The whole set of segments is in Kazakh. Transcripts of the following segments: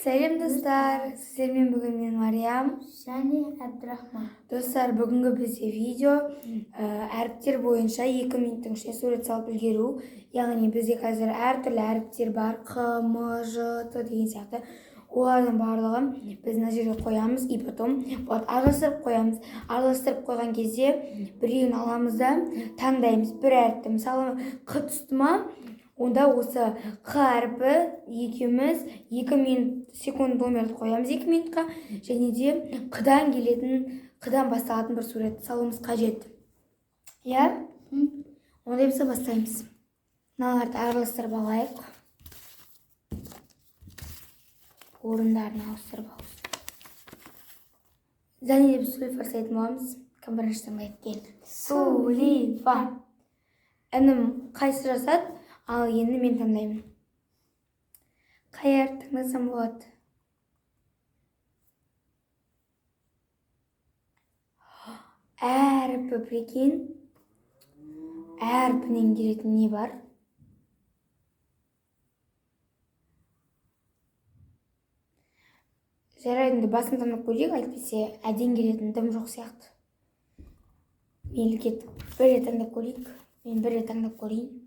Сәлем достар, сіздермен бүгін мен Мариям және Әбдірахман. Достар, бүгінгі бізде видео әріптер бойынша 2 минуттың ішінде сурет салып үлгеру. Яғни бізде қазір әртүрлі әріптер бар, Қ, М, Ж, Т деген сияқты. Олардың барлығын біз мына жерге қоямыз, и потом араластырып қоямыз. Араластырып қойған кезде біреуін аламыз да таңдаймыз бір әріпті. Мысалы, Қ түсті ма? Онда осы Қ әрпі екеуміз 2 секунд номерді қоямыз 2 минутқа, және де Қыдан келетін, Қыдан басталатын бір сурет салуымыз қажет. Иә? Онда біз бастаймыз. Мыналарды араластырып алайық. Орындарын ауыстырып алайық. Және де біз Сулифа жасайтын боламыз. Кім бірінші таңдайды? Кел. Сулифа. Інім қайсы жасады? Ал енді мен таңдаймын. Қай әріп таңдасам болады? Әрпі, прикинь. Әрпінен келетін не бар? Жарайды, басын таңдап көрейік, әйтпесе әден келетін дым жоқ сияқты. Мейлі кеттік. Бір рет таңдап көрейік. Мен бір рет таңдап көрейін.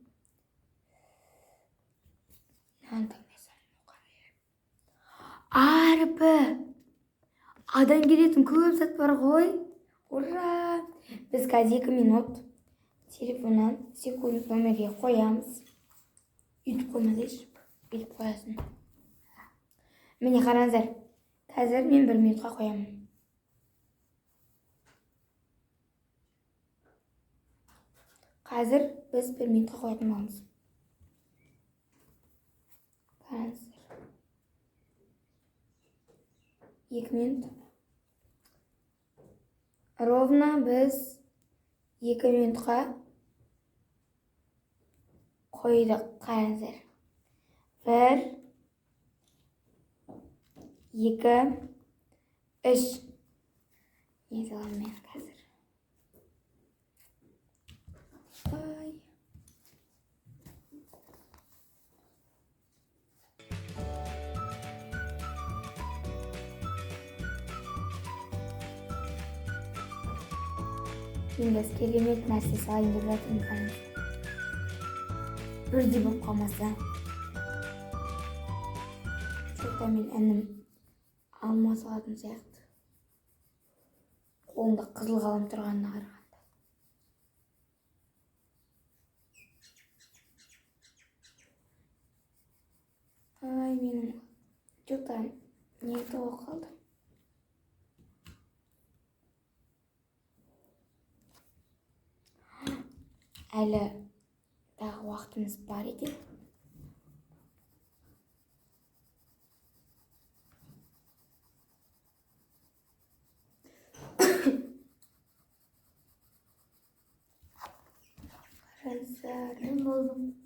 Әрпі. Адан келетін көп зат бар ғой. Ура! Біз қазір 2 минут телефоннан секунд номерге қоямыз. Үйтіп қоймадайшы. Үйтіп қоясын. Міне қараңыздар. Қазір мен 1 минутқа қоямын. Қазір біз 1 минутқа қоятын боламыз. Қараңыздар. 2 минут. Ровно біз 2 минутқа қойдық. Қараңыздар. 1, 2, 3. Не салам мен қазір. Енді керемет нәрсе салайын деп жатырмын, қараңыз. Бірдей болып қалмаса. Жоқта мен інім алма салатын сияқты. Қолында қызыл қалам тұрғанына қарағанда. Ай, менің жоқта не тоғы қалды. Әлі тағы уақытымыз бар екен. Қараңыздар. Мен болдым.